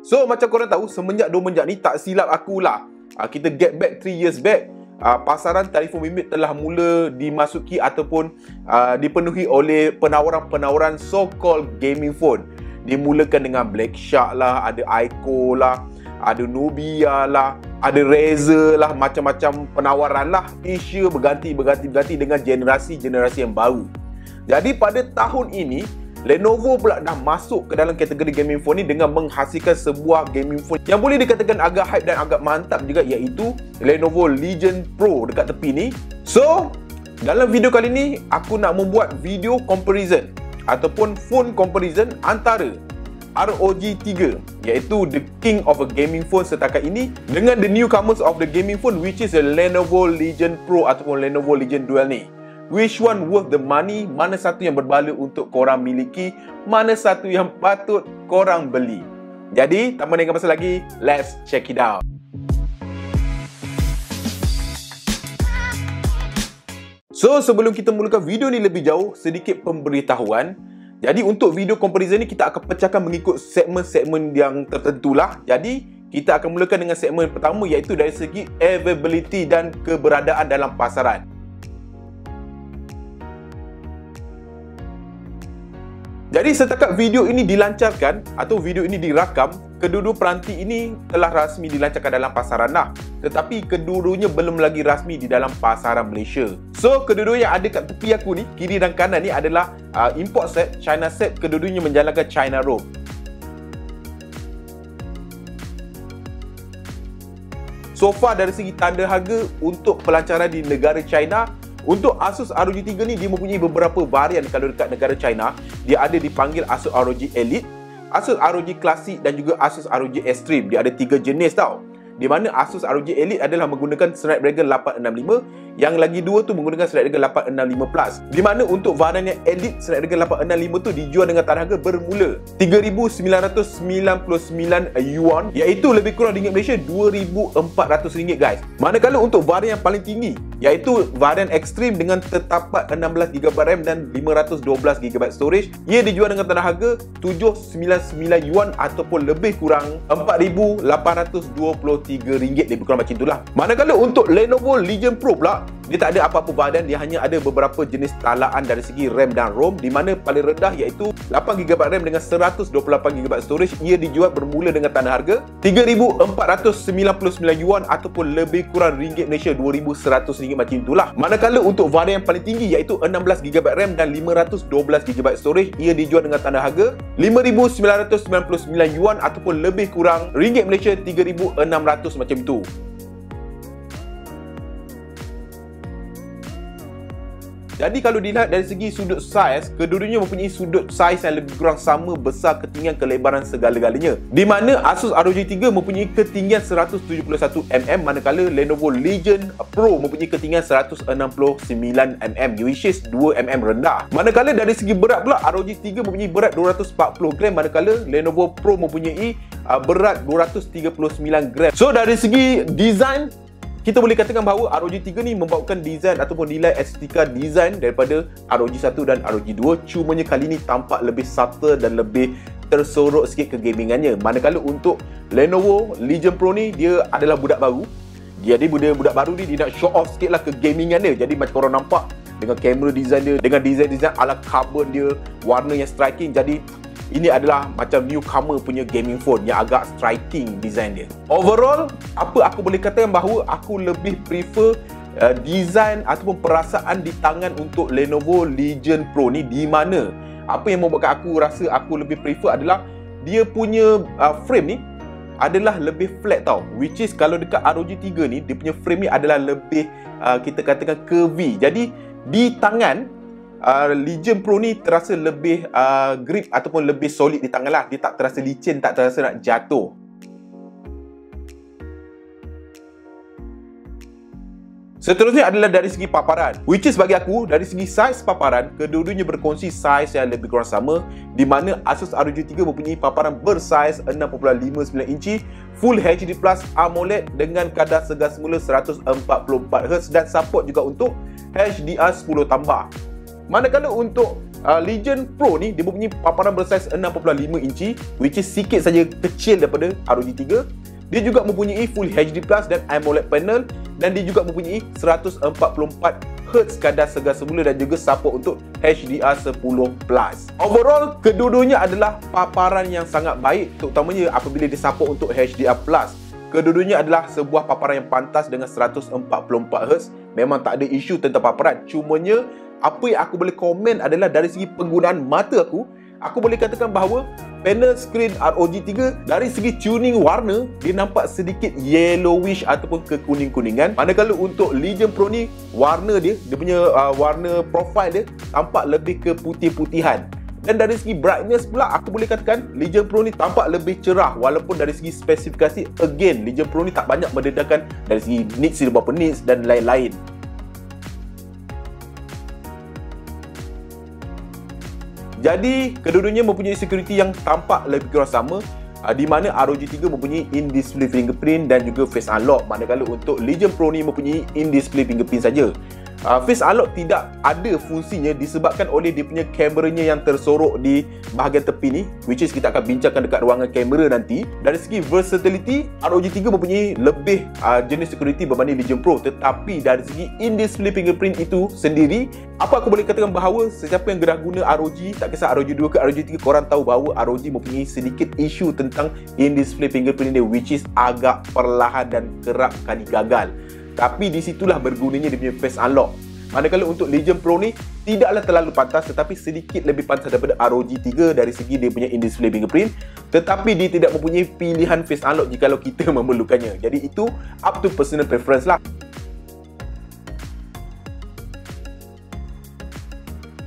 So macam korang tahu, semenjak ni tak silap akulah, kita get back 3 years back, pasaran telefon bimbit telah mula dimasuki ataupun dipenuhi oleh penawaran-penawaran so-called gaming phone. Dimulakan dengan Black Shark lah, ada Aiko lah, ada Nubia lah, ada Razer lah, macam-macam penawaran lah. Asia berganti dengan generasi yang baru. Jadi pada tahun ini, Lenovo pula dah masuk ke dalam kategori gaming phone ni dengan menghasilkan sebuah gaming phone yang boleh dikatakan agak hype dan agak mantap juga, iaitu Lenovo Legion Pro dekat tepi ni. So, dalam video kali ni aku nak membuat video comparison ataupun phone comparison antara ROG 3, iaitu the king of a gaming phone setakat ini, dengan the newcomers of the gaming phone, which is the Lenovo Legion Pro ataupun Lenovo Legion Dual ni. Which one worth the money? Mana satu yang berbala untuk korang miliki? Mana satu yang patut korang beli? Jadi, tanpa dengan masa lagi, let's check it out. So, sebelum kita mulakan video ni lebih jauh, sedikit pemberitahuan. Jadi, untuk video comparison ni, kita akan pecahkan mengikut segmen-segmen yang tertentu lah. Jadi, kita akan mulakan dengan segmen pertama, iaitu dari segi availability dan keberadaan dalam pasaran. Jadi setakat video ini dilancarkan atau video ini dirakam, kedua-dua peranti ini telah rasmi dilancarkan dalam pasaran lah. Tetapi kedua-duanya belum lagi rasmi di dalam pasaran Malaysia. So kedua-dua yang ada kat tepi aku ni, kiri dan kanan ni adalah import set, China set, kedua-duanya menjalankan China ROM. So far dari segi tanda harga untuk pelancaran di negara China, untuk Asus ROG 3 ni dia mempunyai beberapa varian. Kalau dekat negara China, dia ada dipanggil Asus ROG Elite, Asus ROG Classic dan juga Asus ROG Extreme. Dia ada 3 jenis tau. Di mana Asus ROG Elite adalah menggunakan Snapdragon 865, yang lagi dua tu menggunakan Snapdragon 865 Plus. Di mana untuk varian yang Elite Snapdragon 865 tu dijual dengan tarikh harga bermula RM3,999, iaitu lebih kurang ringgit Malaysia RM2,400 guys. Manakala untuk varian yang paling tinggi, iaitu varian Extreme dengan terdapat 16GB RAM dan 512GB storage, ia dijual dengan tarikh harga RM799 ataupun lebih kurang RM4,823, lebih kurang macam itulah. Manakala untuk Lenovo Legion Pro pula, dia tak ada apa-apa varian, dia hanya ada beberapa jenis talaan dari segi RAM dan ROM, di mana paling rendah iaitu 8GB RAM dengan 128GB storage, ia dijual bermula dengan tanda harga RM3,499 ataupun lebih kurang ringgit Malaysia RM2,100 macam itulah. Manakala untuk varian yang paling tinggi iaitu 16GB RAM dan 512GB storage, ia dijual dengan tanda harga RM5,999 ataupun lebih kurang ringgit Malaysia RM3,600 macam itu. Jadi kalau dilihat dari segi sudut saiz, kedua-duanya mempunyai sudut saiz yang lebih kurang sama besar ketinggian kelebaran segala-galanya. Di mana Asus ROG 3 mempunyai ketinggian 171mm, manakala Lenovo Legion Pro mempunyai ketinggian 169mm, which is 2mm rendah. Manakala dari segi berat pula, ROG 3 mempunyai berat 240g, manakala Lenovo Pro mempunyai berat 239g. So dari segi design, kita boleh katakan bahawa ROG 3 ni membawakan design ataupun nilai estetika design daripada ROG 1 dan ROG 2. Cumanya kali ni tampak lebih subtle dan lebih tersorok sikit ke gamingannya. Manakala untuk Lenovo Legion Pro ni, dia adalah budak baru. Jadi budak baru ni dia nak show off sikit lah ke gamingan dia. Jadi macam korang nampak dengan kamera design dia, dengan design ala carbon dia, warna yang striking. Jadi ini adalah macam newcomer punya gaming phone yang agak striking design dia. Overall, apa aku boleh katakan bahawa aku lebih prefer design ataupun perasaan di tangan untuk Lenovo Legion Pro ni, di mana apa yang membuatkan aku rasa aku lebih prefer adalah dia punya frame ni adalah lebih flat tau. Which is kalau dekat ROG 3 ni, dia punya frame ni adalah lebih kita katakan curvy. Jadi di tangan Legion Pro ni terasa lebih grip ataupun lebih solid di tangan lah. Dia tak terasa licin, tak terasa nak jatuh. Seterusnya adalah dari segi paparan, which is bagi aku, dari segi saiz paparan, kedua-duanya berkongsi saiz yang lebih kurang sama, di mana Asus ROG 3 mempunyai paparan bersaiz 6.59 inci Full HD Plus AMOLED dengan kadar segar semula 144Hz dan support juga untuk HDR10 tambah. Manakala untuk Legion Pro ni dia mempunyai paparan bersaiz 6.5 inci, which is sikit saja kecil daripada ROG 3. Dia juga mempunyai Full HD Plus dan AMOLED panel, dan dia juga mempunyai 144Hz kadar segar semula dan juga support untuk HDR10+. Overall, kedua-duanya adalah paparan yang sangat baik, terutamanya apabila dia support untuk HDR+. Kedua-duanya adalah sebuah paparan yang pantas dengan 144Hz. Memang tak ada isu tentang paparan. Cumanya, apa yang aku boleh komen adalah dari segi penggunaan mata aku boleh katakan bahawa panel screen ROG 3 dari segi tuning warna, dia nampak sedikit yellowish ataupun kekuning-kuningan. Manakala untuk Legion Pro ni, warna dia punya warna profile dia tampak lebih ke putih-putihan. Dan dari segi brightness pula, aku boleh katakan Legion Pro ni tampak lebih cerah, walaupun dari segi spesifikasi, again, Legion Pro ni tak banyak mendedahkan dari segi nits, beberapa nits dan lain-lain. Jadi, kedua-duanya mempunyai security yang tampak lebih kurang sama, di mana ROG 3 mempunyai in-display fingerprint dan juga face unlock, manakala untuk Legion Pro ni mempunyai in-display fingerprint saja. Face unlock tidak ada fungsinya disebabkan oleh dia punya kameranya yang tersorok di bahagian tepi ni, which is kita akan bincangkan dekat ruangan kamera nanti. Dari segi versatility, ROG 3 mempunyai lebih jenis security berbanding Legion Pro, tetapi dari segi in-display fingerprint itu sendiri, apa aku boleh katakan bahawa sesiapa yang gerah guna ROG, tak kisah ROG 2 ke ROG 3, korang tahu bahawa ROG mempunyai sedikit isu tentang in-display fingerprint dia, which is agak perlahan dan kerap kali gagal. Tapi di situlah bergunanya dia punya face unlock. Manakala untuk Legion Pro ni tidaklah terlalu pantas, tetapi sedikit lebih pantas daripada ROG 3 dari segi dia punya in-display fingerprint, tetapi dia tidak mempunyai pilihan face unlock jikalau kita memerlukannya. Jadi itu up to personal preference lah.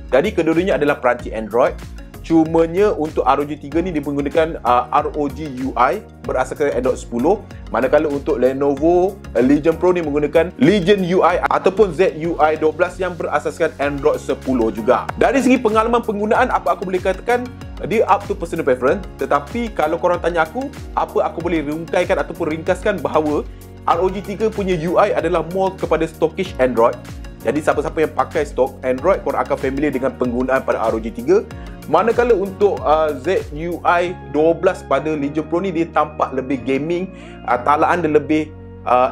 Jadi kedua-duanya adalah peranti Android. Cumanya untuk ROG 3 ni dia menggunakan ROG UI berasaskan Android 10, manakala untuk Lenovo Legion Pro ni menggunakan Legion UI ataupun ZUI 12 yang berasaskan Android 10 juga. Dari segi pengalaman penggunaan, apa aku boleh katakan, dia up to personal preference. Tetapi kalau korang tanya aku, apa aku boleh rungkaikan ataupun ringkaskan bahawa ROG 3 punya UI adalah more kepada stockish Android. Jadi siapa-siapa yang pakai stok Android, korang akan familiar dengan penggunaan pada ROG 3. Manakala untuk ZUI 12 pada Legion Pro ni, dia tampak lebih gaming, talaan dia lebih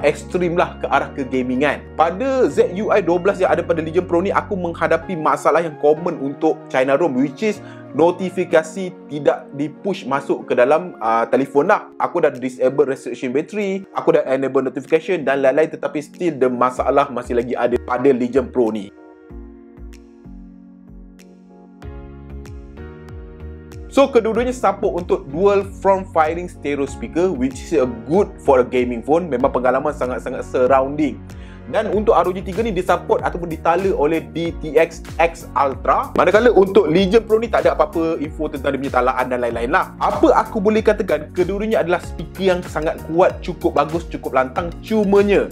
ekstrim lah ke arah kegamingan. Pada ZUI 12 yang ada pada Legion Pro ni, aku menghadapi masalah yang common untuk China ROM, which is notifikasi tidak di-push masuk ke dalam telefon lah. Aku dah disable restriction battery, aku dah enable notification dan lain-lain, tetapi still the masalah masih lagi ada pada Legion Pro ni. So, kedua-duanya support untuk dual front firing stereo speaker, which is good for a gaming phone. Memang pengalaman sangat-sangat surrounding. Dan untuk ROG 3 ni disupport ataupun ditala oleh DTX X Ultra. Manakala untuk Legion Pro ni tak ada apa-apa info tentang dia punya talaan dan lain-lain lah. Apa aku boleh katakan, kedua-duanya adalah speaker yang sangat kuat, cukup bagus, cukup lantang. Cumanya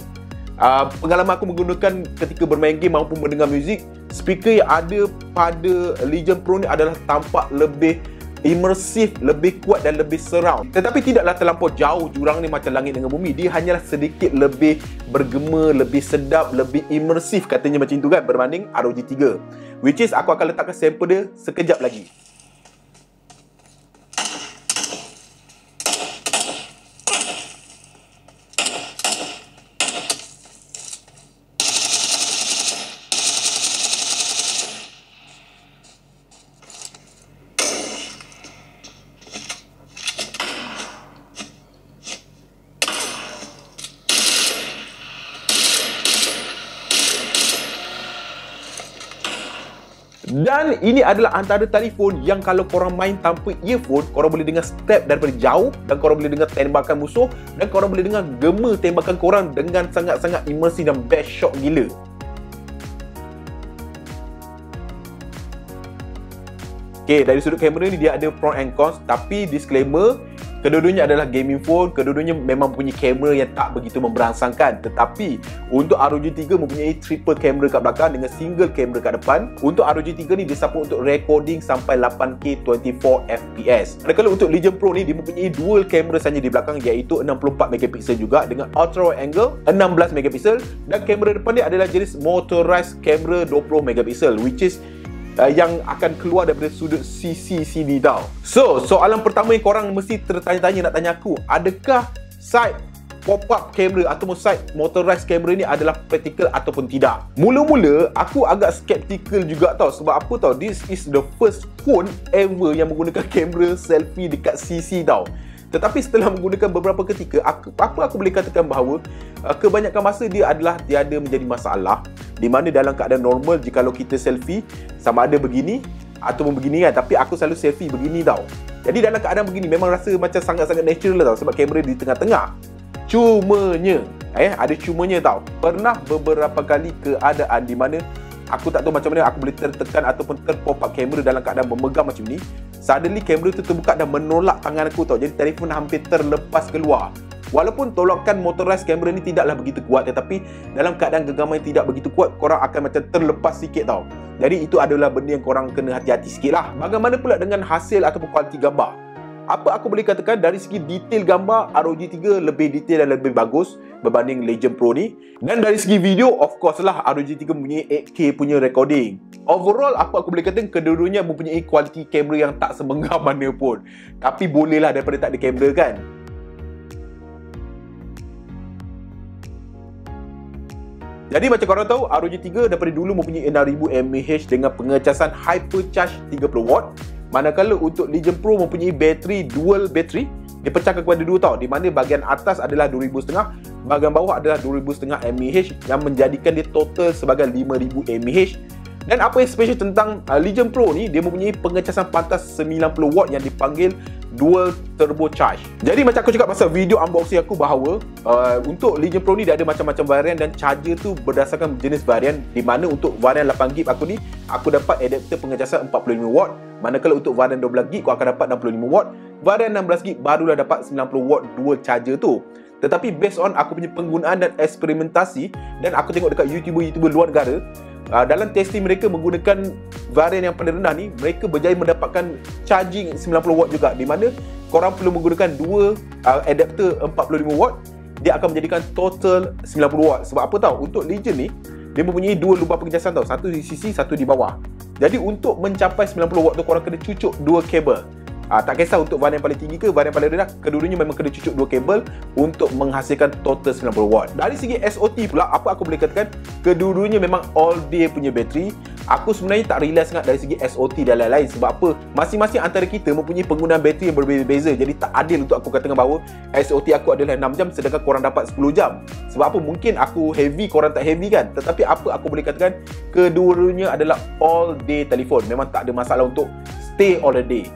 pengalaman aku menggunakan ketika bermain game maupun mendengar muzik, speaker yang ada pada Legion Pro ni adalah tampak lebih imersif, lebih kuat dan lebih surround. Tetapi tidaklah terlampau jauh jurang ni macam langit dengan bumi. Dia hanyalah sedikit lebih bergema, lebih sedap, lebih imersif, katanya macam tu kan, berbanding ROG 3. Which is aku akan letakkan sampel dia sekejap lagi. Dan ini adalah antara telefon yang kalau korang main tanpa earphone, korang boleh dengar step daripada jauh, dan korang boleh dengar tembakan musuh, dan korang boleh dengar gema tembakan korang dengan sangat-sangat imersif dan best shot gila. Okay, dari sudut kamera ni dia ada pros and cons, tapi disclaimer, kedua-duanya adalah gaming phone, kedua-duanya memang punya kamera yang tak begitu memberangsangkan. Tetapi untuk ROG 3 mempunyai triple kamera kat belakang dengan single kamera kat depan. Untuk ROG 3 ni dia support untuk recording sampai 8K 24fps. Manakala untuk Legion Pro ni dia mempunyai dual kamera saja di belakang, iaitu 64MP juga dengan ultra wide angle 16MP, dan kamera depan dia adalah jenis motorized kamera 20MP, which is yang akan keluar daripada sudut CCD tau. So, soalan pertama yang korang mesti tertanya-tanya nak tanya aku, adakah side pop-up camera ataupun side motorized camera ni adalah practical ataupun tidak? Mula-mula aku agak skeptical juga tau. Sebab apa tau? This is the first phone ever yang menggunakan kamera selfie dekat CC tau. Tetapi setelah menggunakan beberapa ketika, aku boleh katakan bahawa kebanyakan masa dia adalah tiada menjadi masalah. Di mana dalam keadaan normal, jikalau kita selfie sama ada begini ataupun begini kan, tapi aku selalu selfie begini tau. Jadi dalam keadaan begini memang rasa macam sangat-sangat natural tau, sebab kamera di tengah-tengah. Cumanya, ada cumanya tau. Pernah beberapa kali keadaan di mana aku tak tahu macam mana aku boleh tertekan ataupun terpop up kamera dalam keadaan memegang macam ni. Suddenly kamera tu terbuka dan menolak tangan aku tau. Jadi telefon hampir terlepas keluar. Walaupun tolakan motorized kamera ni tidaklah begitu kuat, tetapi dalam keadaan genggaman yang tidak begitu kuat, korang akan macam terlepas sikit tau. Jadi itu adalah benda yang korang kena hati-hati sikit lah. Bagaimana pula dengan hasil ataupun kualiti gambar? Apa aku boleh katakan, dari segi detail gambar, ROG 3 lebih detail dan lebih bagus berbanding Legion Pro ni. Dan dari segi video, of course lah, ROG 3 mempunyai 8K punya recording. Overall, apa aku boleh katakan, kedua-duanya mempunyai kualiti kamera yang tak semenggah mana pun. Tapi bolehlah daripada tak ada kamera kan. Jadi macam korang tahu, ROG 3 daripada dulu mempunyai 6000 mAh dengan pengecasan Hypercharge 30W. Manakala untuk Legion Pro mempunyai bateri dual bateri, dipecahkan kepada dua tau, di mana bahagian atas adalah 2500, bahagian bawah adalah 2500 mAh yang menjadikan dia total sebagai 5000 mAh. Dan apa yang special tentang Legion Pro ni, dia mempunyai pengecasan pantas 90W yang dipanggil dual turbo charge. Jadi macam aku cakap pasal video unboxing aku bahawa untuk Legion Pro ni dia ada macam-macam varian dan charger tu berdasarkan jenis varian, di mana untuk varian 8GB aku ni, aku dapat adapter pengecasan 45W, manakala untuk varian 12GB aku akan dapat 65W, varian 16GB barulah dapat 90W dual charger tu. Tetapi based on aku punya penggunaan dan eksperimentasi, dan aku tengok dekat YouTuber luar negara, dalam testing mereka menggunakan varian yang paling rendah ni, mereka berjaya mendapatkan charging 90W juga, di mana korang perlu menggunakan dua adapter 45W, dia akan menjadikan total 90W. Sebab apa tahu? Untuk Legion ni, dia mempunyai dua lubang pengecasan tau, satu di sisi, satu di bawah. Jadi untuk mencapai 90W tu, korang kena cucuk dua kabel. Tak kisah untuk varian paling tinggi ke varian paling rendah, kedua-duanya memang kena cucuk dua kabel untuk menghasilkan total 90W. Dari segi SOT pula, apa aku boleh katakan, kedua-duanya memang all day punya bateri. Aku sebenarnya tak relax sangat dari segi SOT dan lain-lain. Sebab apa? Masing-masing antara kita mempunyai penggunaan bateri yang berbeza-beza. Jadi tak adil untuk aku katakan bahawa SOT aku adalah 6 jam sedangkan korang dapat 10 jam. Sebab apa? Mungkin aku heavy, korang tak heavy kan. Tetapi apa aku boleh katakan, kedua-duanya adalah all day telefon. Memang tak ada masalah untuk stay all the day.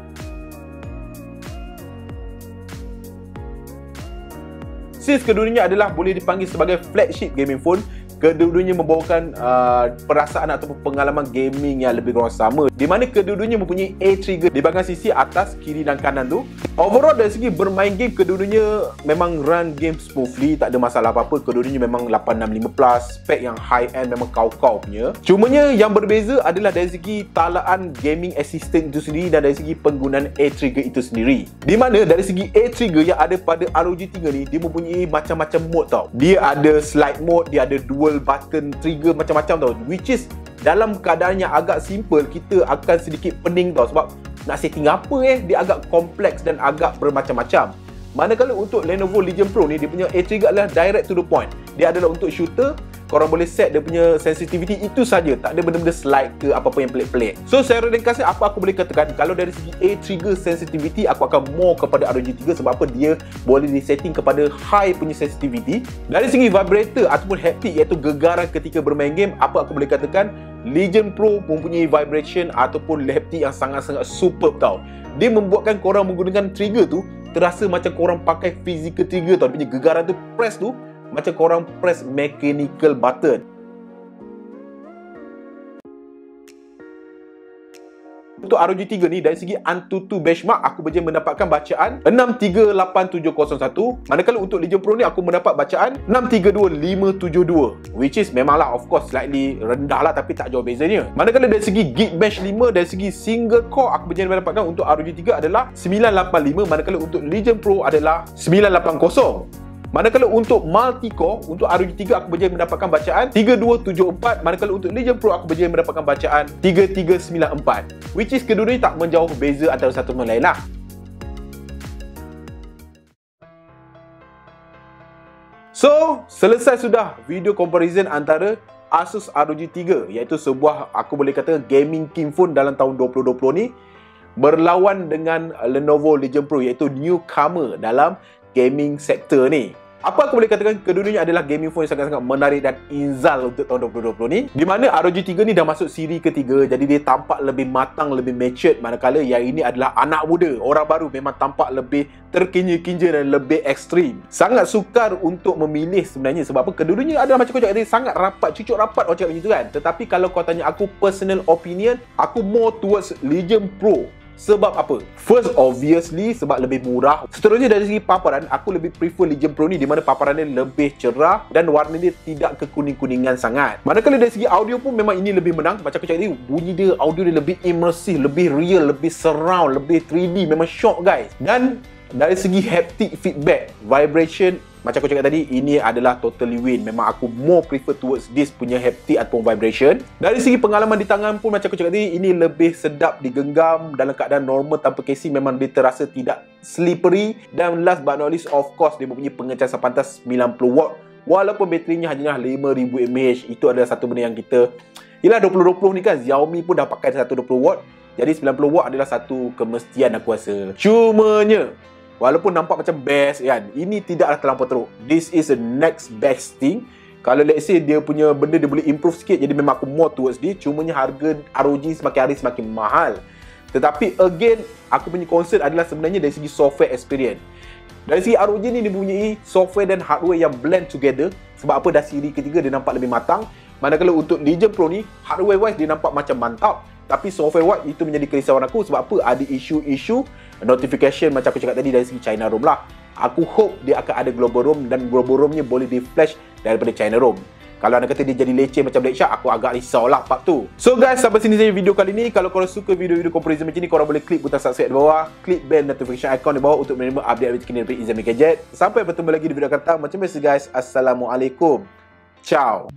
Since kedua-duanya adalah boleh dipanggil sebagai flagship gaming phone, kedua-duanya membawakan perasaan ataupun pengalaman gaming yang lebih kurang sama, di mana kedua-duanya mempunyai A trigger di bahagian sisi atas, kiri dan kanan tu. Overall dari segi bermain game, kedua-duanya memang run game smoothly, tak ada masalah apa-apa. Kedua-duanya memang 865 plus, spek yang high end, memang kau-kau punya. Cumanya yang berbeza adalah dari segi talaan gaming assistant itu sendiri dan dari segi penggunaan A trigger itu sendiri. Di mana dari segi A trigger yang ada pada ROG 3 ni, dia mempunyai macam-macam mode tau. Dia ada slide mode, dia ada dual button trigger macam-macam tau, which is dalam keadaan yang agak simple, kita akan sedikit pening tau, sebab nak setting apa dia agak kompleks dan agak bermacam-macam. Manakala untuk Lenovo Legion Pro ni, dia punya A trigger adalah direct to the point. Dia adalah untuk shooter, korang boleh set dia punya sensitivity, itu saja, tak ada benda-benda slide ke apa-apa yang pelik-pelik. So secara ringkasnya, apa aku boleh katakan, kalau dari segi A trigger sensitivity, aku akan more kepada ROG 3. Sebab apa? Dia boleh disetting kepada high punya sensitivity. Dari segi vibrator ataupun haptic, iaitu gegaran ketika bermain game, apa aku boleh katakan, Legion Pro mempunyai vibration ataupun haptic yang sangat-sangat superb tau. Dia membuatkan korang menggunakan trigger tu terasa macam korang pakai physical trigger tau. Dia punya gegaran tu, press tu macam korang press mechanical button. Untuk ROG 3 ni, dari segi AnTuTu benchmark, aku berjaya mendapatkan bacaan 638701. Manakala untuk Legion Pro ni, aku mendapat bacaan 632572, which is memanglah of course slightly rendah lah, tapi tak jauh bezanya. Manakala dari segi Geekbench 5, dari segi single core, aku berjaya mendapatkan untuk ROG 3 adalah 985, manakala untuk Legion Pro adalah 980. Manakala untuk multi-core, untuk ROG 3 aku berjaya mendapatkan bacaan 3274. Manakala untuk Legion Pro aku berjaya mendapatkan bacaan 3394. Which is kedua-duanya tak menjauh beza antara satu sama lain lah. So, selesai sudah video comparison antara Asus ROG 3, iaitu sebuah, aku boleh kata, gaming king phone dalam tahun 2020 ni, berlawan dengan Lenovo Legion Pro, iaitu newcomer dalam gaming sector ni. Apa aku boleh katakan, kedua-duanya adalah gaming phone yang sangat-sangat menarik dan inzal untuk tahun 2020 ni. Di mana ROG 3 ni dah masuk siri ketiga, jadi dia tampak lebih matang, lebih matured. Manakala yang ini adalah anak muda, orang baru, memang tampak lebih terkinja-kinja dan lebih ekstrim. Sangat sukar untuk memilih sebenarnya. Sebab apa? Kedua-duanya adalah macam kau cakap tadi, sangat rapat, cucuk rapat orang cakap macam tu kan. Tetapi kalau kau tanya aku personal opinion, aku more towards Legion Pro. Sebab apa? First, obviously sebab lebih murah. Seterusnya dari segi paparan, aku lebih prefer Legion Pro ni, di mana paparan dia lebih cerah dan warna dia tidak kekuning-kuningan sangat. Manakala dari segi audio pun memang ini lebih menang. Macam aku cakap tadi, bunyi dia, audio dia lebih immersive, lebih real, lebih surround, lebih 3D. Memang shock guys. Dan dari segi haptic feedback, vibration, macam aku cakap tadi, ini adalah totally win. Memang aku more prefer towards this punya haptic ataupun vibration. Dari segi pengalaman di tangan pun, macam aku cakap tadi, ini lebih sedap digenggam dalam keadaan normal tanpa casing. Memang dia terasa tidak slippery. Dan last but not least, of course, dia mempunyai pengecasan pantas 90W. Walaupun baterinya hanya 5000 mAh. Itu adalah satu benda yang kita, yelah 2020 ni kan, Xiaomi pun dah pakai 120W. Jadi 90W adalah satu kemestian aku rasa. Cumanya, walaupun nampak macam best kan, ini tidaklah terlampau teruk. This is the next best thing. Kalau let's say dia punya benda dia boleh improve sikit, jadi memang aku more towards dia. Cumanya harga ROG semakin hari semakin mahal. Tetapi again, aku punya concern adalah sebenarnya dari segi software experience. Dari segi ROG ni dia mempunyai software dan hardware yang blend together. Sebab apa? Dah siri ketiga dia nampak lebih matang. Manakala untuk Legion Pro ni, hardware wise dia nampak macam mantap. Tapi software wise itu menjadi kerisauan aku. Sebab apa? Ada isu-isu notification macam aku cakap tadi dari segi China ROM lah. Aku hope dia akan ada global ROM dan global ROM-nya boleh di flash daripada China ROM. Kalau anda kata dia jadi leceh macam Black Shark, aku agak risau lah part tu. So guys, sampai sini saja video kali ni. Kalau korang suka video-video comparison macam ni, korang boleh klik butang subscribe di bawah, klik bell notification icon di bawah untuk menerima update terkini daripada Izzami Gadget. Sampai bertemu lagi di video akan datang. Macam biasa guys, Assalamualaikum. Ciao.